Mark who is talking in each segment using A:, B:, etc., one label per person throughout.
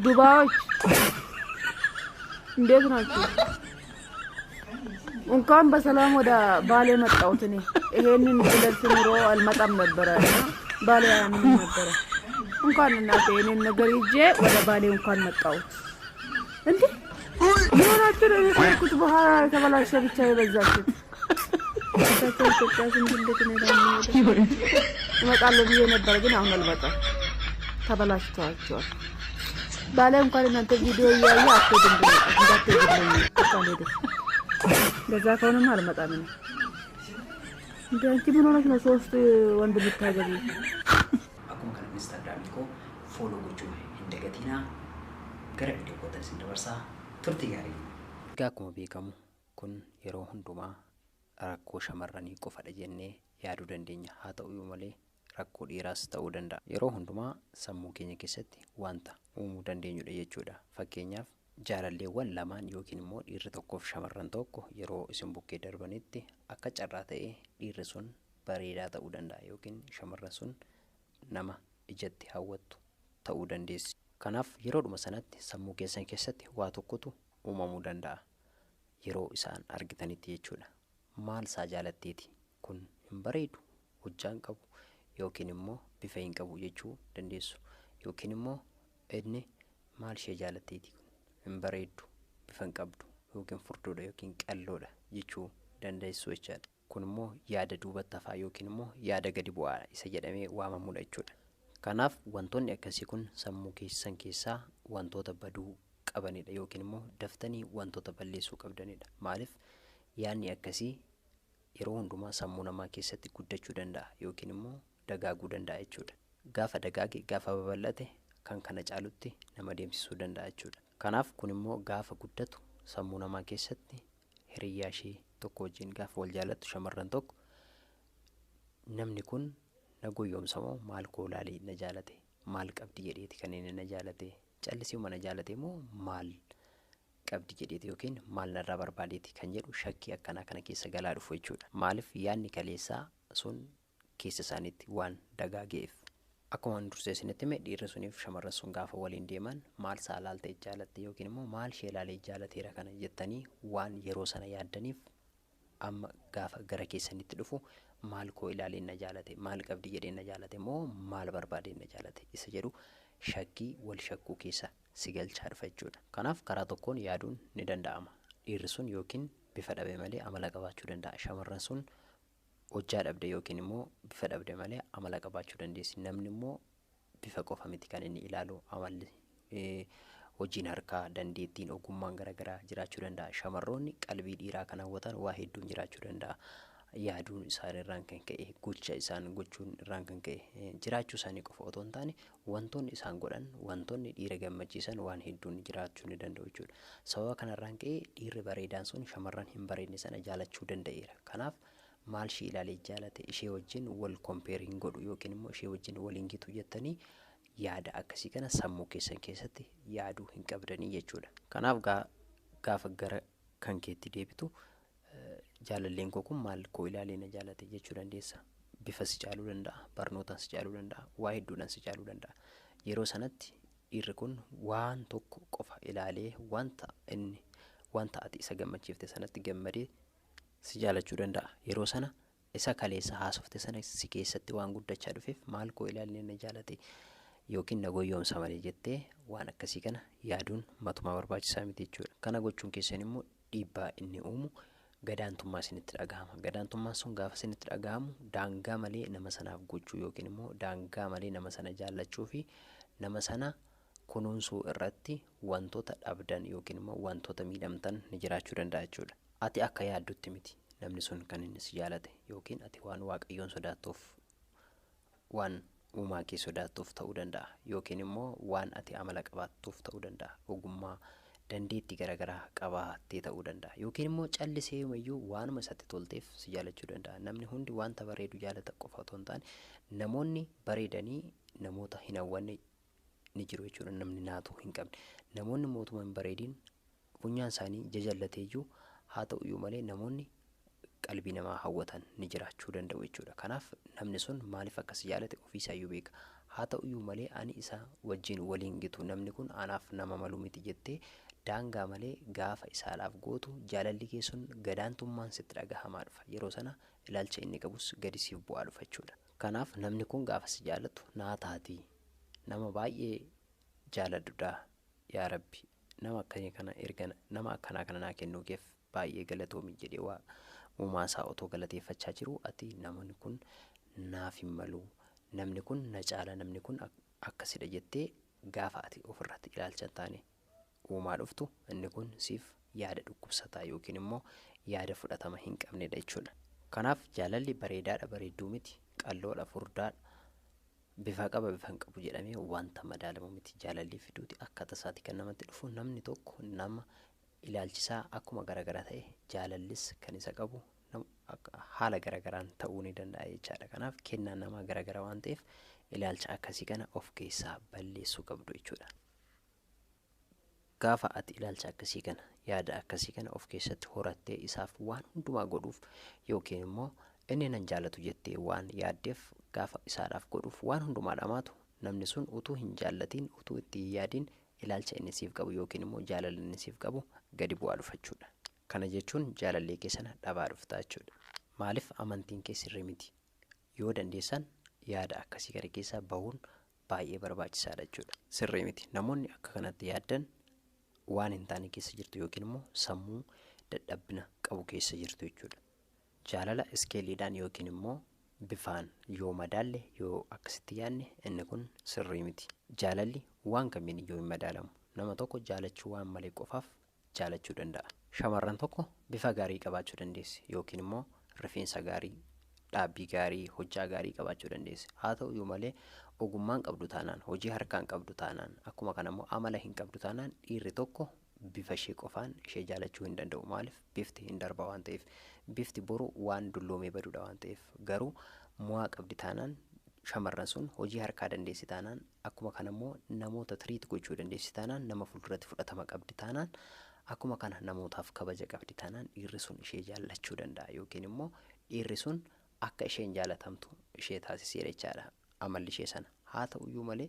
A: ዱባዮች እንዴት ናችሁ? እንኳን በሰላም ወደ ባሌ መጣሁት። እኔ ይሄንን ብለስ ኑሮ አልመጣም ነበረ ባሌ ያምን ነበረ። እንኳን እናቴ እኔን ነገር ይዤ ወደ ባሌ እንኳን መጣሁት። እንዴ ምን ሆናችሁ ነው የፈርኩት? በኋላ ተበላሸ ብቻ የበዛችሁት ታቸው ተጫስ እንዴት ነው ደግሞ እመጣለሁ ብዬ ነበር፣ ግን አሁን አልመጣም። ተበላሽቷቸዋል። ባሌ እንኳን እናንተ ቪዲዮ እያየ አትሄድም ብሎ እንዳትሄድልኝ ተቃለደ። ለዛ ከሆነም አልመጣም ነው። እንዴ አንቺ ምን ሆነሽ ነው ሶስት ወንድ ልታገቢ?
B: አኩም ከነ ኢንስታግራም ኮ ፎሎ ጎቹ እንደገቲና ገረ ቪዲዮ ቆተስ እንደወርሳ ቱርቲ ጋሪ ጋኩሞ ቤከሙ ኩን የሮ ሁንዱማ rakkoo shamarranii qofadha jennee yaaduu dandeenya. haa ta'u malee rakkoo dhiiraas ta'uu danda'a. Yeroo hundumaa sammuu keenya keessatti wanta uumuu dandeenyudha jechuudha. Fakkeenyaaf jaalalleewwan lamaan yookiin immoo dhiirri tokkoof shamarran tokko yeroo isin bukkee darbanitti akka carraa ta'ee dhiirri sun bareedaa ta'uu danda'a yookiin shamarran sun nama ijatti hawwattu ta'uu dandeessi. Kanaaf yeroodhuma sanatti sammuu keessan keessatti waa tokkotu uumamuu danda'a yeroo isaan argitanitti jechuudha. maal saa jaalatteeti kun hin bareedu, hojjaan qabu yookiin immoo bifa hin qabu jechuu dandeessu. Yookiin immoo inni maal ishee jaalatteeti kun hin bareedu, bifa hin qabdu yookiin furduudha yookiin qalloodha jechuu dandeessu jechaadha. Kun immoo yaada duubatti hafaa yookiin immoo yaada gadi bu'aa isa jedhamee waamamudha jechuudha. Kanaaf wantoonni akkasii kun sammuu keessan keessaa wantoota baduu qabanidha yookiin immoo daftanii wantoota balleessuu qabdanidha. Maaliif yaanni akkasii yeroo hundumaa sammuu namaa keessatti guddachuu danda'a yookiin immoo dagaaguu danda'a jechuudha. Gaafa dagaage gaafa babal'ate kan kana caalutti nama deemsisuu danda'a jechuudha. Kanaaf kun immoo gaafa guddatu sammuu namaa keessatti hiriyyaa ishee tokko wajjin gaafa wal jaalattu shamarran tokko namni kun na goyyoomsa moo maal koolaalee na jaalate, maal qabdi jedheeti kan inni na jaalate, callisii mana jaalate moo maal qabdi jedheeti yookiin maal narraa barbaadeeti kan jedhu shakkii akkanaa kana keessa galaa dhufu jechuudha. Maaliif yaanni kaleessaa sun keessa isaaniitti waan dagaageef. Akkuma dursee isinitti hime dhiirri suniif shamarran sun gaafa waliin deeman maal saalaaltee jaalatte yookiin immoo maal ishee ilaalee jaalateera kana jettanii waan yeroo sana yaaddaniif amma gaafa gara keessanitti dhufu maal koo ilaalee na jaalate, maal qabdi jedhee na jaalate moo maal barbaadee na jaalate isa jedhu shakkii wal shakkuu keessa si galchaa dhufa jechuudha. Kanaaf karaa tokkoon yaaduun ni danda'ama. Dhiirri sun yookiin bifa dhabe malee amala qabaachuu danda'a. Shamarran sun hojjaa dhabde yookiin immoo bifa dhabde malee amala qabaachuu dandeessi. Namni immoo bifa qofa miti kan inni ilaalu, amalli hojiin harkaa, dandeettiin, ogummaan garaagaraa jiraachuu danda'a. Shamarroonni qalbii dhiiraa kan hawwatan waa hedduun jiraachuu danda'a. Yaaduun isaan irraan kan ka'e, gocha isaan gochuun irraan kan ka'e jiraachuu isaanii qofa otoo hin taane wantoonni isaan godhan, wantoonni dhiira gammachiisan waan hedduun jiraachuu ni danda'u jechuudha. Sababa kanarraan ka'e dhiirri bareedaan sun shamarran hin bareedne sana jaalachuu danda'eera. Kanaaf maal ishee ilaalee jaalate, ishee wajjin wal kompeeriin godhu yookiin immoo ishee wajjin waliin gitu jettanii yaada akkasii kana sammuu keessan keessatti yaaduu hin qabdanii jechuudha. Kanaaf gaafa gara kan keetti deebitu jaalalleen koo kun maal koo ilaalee na jaalate jechuu dandeessa. Bifa si caaluu danda'a, barnootaan si caaluu danda'a, waa hedduudhaan si caaluu danda'a. Yeroo sanatti dhiirri kun waan tokko qofa ilaalee wanta ati isa gammachiifte sanatti gammadee si jaalachuu danda'a. Yeroo sana isa kaleessa haasofte sana si keessatti waan guddachaa dhufeef maal koo ilaalee na jaalate yookiin na goyyoomsa malee jettee waan akkasii kana yaaduun matumaa barbaachisaa miti jechuudha. Kana gochuun keessan immoo dhiibbaa inni uumu gadaantummaa isinitti dhagahama. Gadaantummaan sun gaafa isinitti dhagahamu daangaa malee nama sanaaf gochuu yookiin immoo daangaa malee nama sana jaallachuu fi nama sana kunuunsuu irratti wantoota dhabdan yookiin immoo wantoota miidhamtan ni jiraachuu danda'a jechuudha. Ati akka yaaddutti miti namni sun kan inni si jaalate yookiin ati waan waaqayyoon sodaattuuf, waan uumaa kee sodaattuuf ta'uu danda'a yookiin immoo waan ati amala qabaattuuf ta'uu danda'a. Ogummaa dandeettii garaagaraa qabaattee ta'uu danda'a yookiin immoo callisee mayyuu waanuma isatti tolteef si jaalachuu danda'a. Namni hundi wanta bareedu jaalata qofa otoo hin taane namoonni bareedanii namoota hin hawwanne ni jiru jechuudha. Namni naatu hin qabne, namoonni mootummaa hin bareedin funyaan isaanii jajallateeyyuu haa ta'uyyuu malee namoonni qalbii namaa hawwatan ni jiraachuu danda'u jechuudha. Kanaaf namni sun maaliif akkas jaalate ofiisaayyuu beeka. haa ta'uyyuu malee ani isa wajjin waliin gitu namni kun anaaf nama malu miti jettee daangaa malee gaafa isaadhaaf gootu jaalalli kee sun gadaantummaan sitti dhagahamaa dhufa. Yeroo sana ilaalcha inni qabus gadi siif bu'aa dhufa jechuudha. Kanaaf namni kun gaafa si jaallatu naa taati nama baay'ee jaaladhudha yaa Rabbi nama akkanii kana erga nama akkanaa kana naa kennuukeef baay'ee galatoomi jedhee waa uumaasaa otoo galateeffachaa jiru ati namni kun naaf hin malu namni kun na caala namni kun akkasidha jettee gaafa ati ofirratti ilaalcha taane uumaa dhuftu inni kun siif yaada dhukkubsataa yookiin immoo yaada fudhatama hin qabnedha jechuudha. Kanaaf jaalalli bareedaadha bareedduu miti qalloodha furdaadha bifa qaba bifa hin qabu jedhamee wanta madaalamu miti. Jaalalli fiduuti akka tasaati kan namatti dhufu namni tokko nama ilaalchisaa akkuma garagara ta'e jaalallis kan isa qabu haala garagaraan ta'uu ni danda'a jechaadha. Kanaaf kennaan namaa garagara waan ta'eef ilaalcha akkasii kana of keessaa balleessuu qabdu jechuudha. Gaafa ati ilaalcha akkasii kana yaada akkasii kana of keessatti horattee isaaf waan hundumaa godhuuf yookiin immoo inni nan jaalatu jettee waan yaaddeef gaafa isaadhaaf godhuuf waan hundumaa dhamaatu namni sun utuu hin jaallatiin utuu itti hin yaadiin ilaalcha inni siif qabu yookiin immoo jaalala inni siif qabu gadi bu'aa dhufa jechuudha. Kana jechuun jaalallee keessana dhabaa dhuftaa jechuudha. Maaliif amantiin kee sirrii miti? Yoo dandeessan yaada akkasii gara keessaa bahuun baay'ee barbaachisaadha jechuudha. Sirrii miti namoonni akka kanatti yaaddan waan hin taane keessa jirtu yookiin immoo sammuu dadhabbina qabu keessa jirtu jechuudha. Jaalala iskeeliidhaan yookiin immoo bifaan yoo madaalle yoo akkasitti yaadne inni kun sirrii miti. Jaalalli waan kamiin iyyuu hin madaalamu. Nama tokko jaalachuu waan malee qofaaf jaalachuu danda'a. Shamarran tokko bifa gaarii qabaachuu dandeessi yookiin immoo rifeensa gaarii, dhaabbii gaarii, hojjaa gaarii qabaachuu dandeessi. Haa ta'uyyuu malee ogummaan qabdu taanaan, hojii harkaan qabdu taanaan, akkuma kanammoo amala hin qabdu taanaan dhiirri tokko bifa ishee qofaan ishee jaalachuu hin danda'u. Maaliif? Bifti hin darba waan ta'eef. Bifti boru waan dulloomee badudha waan ta'eef. Garuu mo'aa qabdi taanaan shamarran sun hojii harkaa dandeessi taanaan akkuma kanammoo namoota tiriit gochuu dandeessi taanaan nama fuulduratti fudhatama qabdi taanaan akkuma kana namootaaf kabaja qabdi taanaan dhiirri sun ishee jaallachuu danda'a yookiin immoo dhiirri sun akka isheen jaalatamtu ishee taasiseera jechaadha amalli ishee sana. Haa ta'uyyuu malee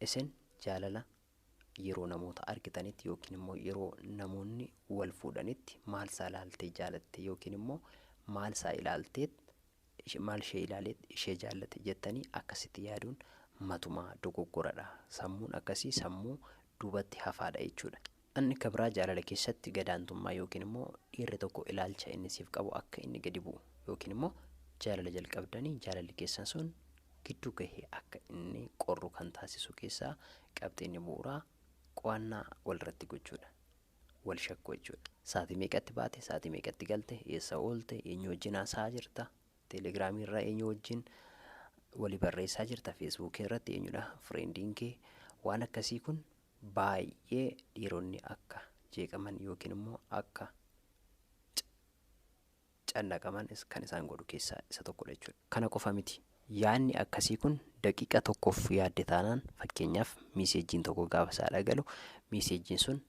B: isin jaalala yeroo namoota argitanitti yookiin immoo yeroo namoonni wal fuudhanitti maal isaa ilaaltee jaalatte yookiin immoo maal isaa ilaalteet maal ishee ilaaleet ishee jaallate jettanii akkasitti yaaduun matumaa dogoggoradha. Sammuun akkasii sammuu duubatti hafaadha jechuudha. Inni kabraa jaalala keessatti gadaantummaa yookiin immoo dhiirri tokko ilaalcha inni siif qabu akka inni gadi bu'u yookiin immoo jaalala jalqabdanii jaalalli keessan sun gidduu gahee akka inni qorru kan taasisu keessaa qabxiinni bu'uuraa qo'annaa walirratti gochuudha. Wal shakkuu jechuudha. Saatii meeqatti baate, saatii meeqatti galte, eessa oolte, eenyu wajjin haasa'aa jirta, teelegiraamii irraa eenyu wajjin walii barreessaa jirta, feesbuukii irratti eenyudha fireendiin kee. Waan akkasii kun baay'ee dhiironni akka jeeqaman yookiin immoo akka cannaqaman kan isaan godhu keessaa isa tokkodha jechuudha. Kana qofa miti. Yaanni akkasii kun daqiiqa tokkoof yaadde taanaan fakkeenyaaf miiseejiin tokko gaafa isaa dhagalu miiseejiin sun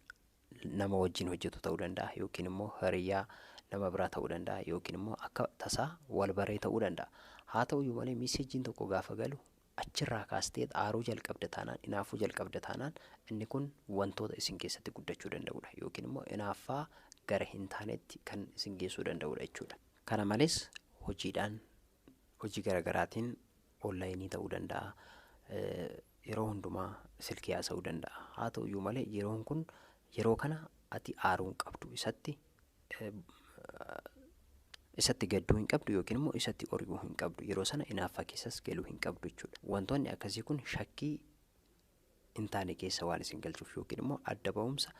B: nama wajjin hojjetu ta'uu danda'a yookiin immoo hiriyaa nama biraa ta'uu danda'a yookiin immoo akka tasaa wal baree ta'uu danda'a. Haa ta'uyyuu malee miiseejiin tokko gaafa galu achirraa kaastee aaruu jalqabda taanaan inaafuu jalqabda taanaan inni kun wantoota isin keessatti guddachuu danda'udha yookiin immoo inaaffaa gara hin taanetti kan isin geessuu danda'udha jechuudha. Kana malees hojiidhaan hojii garagaraatiin onlaayinii ta'uu danda'a. Yeroo hundumaa silkii haasa'uu danda'a. Haa ta'uyyuu malee yeroon kun yeroo kana ati aaruu hin qabdu isatti gadduu hin qabdu yookiin immoo isatti ori'uu hin qabdu. Yeroo sana inaaffaa keessas galuu hin qabdu jechuudha. Wantoonni akkasii kun shakkii hin taane keessa waan isin galchuuf yookiin immoo adda ba'umsa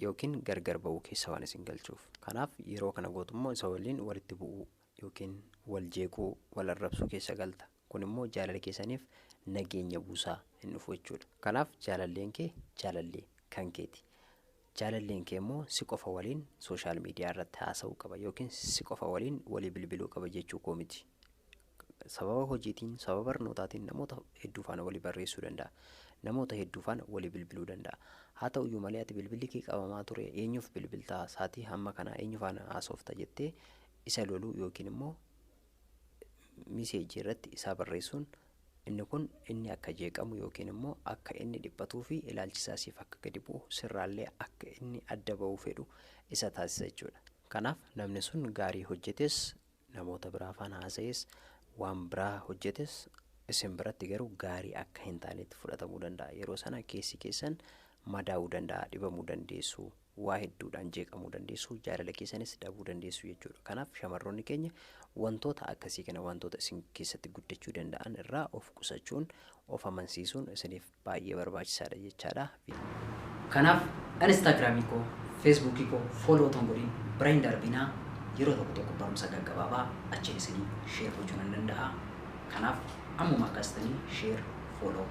B: yookiin gargar ba'uu keessa waan isin galchuuf. Kanaaf yeroo kana gootummoo isa waliin walitti bu'uu yookiin wal jeequu wal arrabsuu keessa galta. Kun immoo jaalala keessaniif nageenya buusaa hin dhufu jechuudha. Kanaaf jaalalleen kee jaalallee kan keeti. Jaalalleen kee immoo si qofa waliin sooshaal miidiyaa irratti haasa'uu qaba yookiin si qofa waliin walii bilbiluu qaba jechuu koo miti. Sababa hojiitiin sababa barnootaatiin namoota hedduu faana walii barreessuu danda'a. Namoota hedduu faana walii bilbiluu danda'a. Haa ta'uyyuu malee ati bilbilli kee qabamaa ture eenyuuf bilbiltaa saatii hamma kanaa eenyu faana haasofta jettee isa loluu yookiin immoo miseejii irratti isaa barreessuun inni kun inni akka jeeqamu yookiin immoo akka inni dhiphatuu fi ilaalchisaasiif akka gadi bu'u sirraallee akka inni adda ba'uu fedhu isa taasisa jechuudha. Kanaaf namni sun gaarii hojjetes namoota biraa afaan haasa'es waan biraa hojjetes isin biratti garuu gaarii akka hin taanetti fudhatamuu danda'a. Yeroo sana keessi keessan madaa'uu danda'a, dhibamuu dandeessu, waa hedduudhaan jeeqamuu dandeessu, jaalala keessanis dhabuu dandeessu jechuudha. Kanaaf shamarroonni keenya wantoota akkasii kana wantoota isin keessatti guddachuu danda'an irraa of qusachuun of amansiisuun isiniif baay'ee barbaachisaadha jechaadha. Kanaaf Instagramii koo, Facebookii koo follow ton godhin bira hin darbinaa. Yeroo tokko barumsa gaggabaabaa achiin isinii share gochuun nan danda'a. Kanaaf ammuma akkasitanii share follow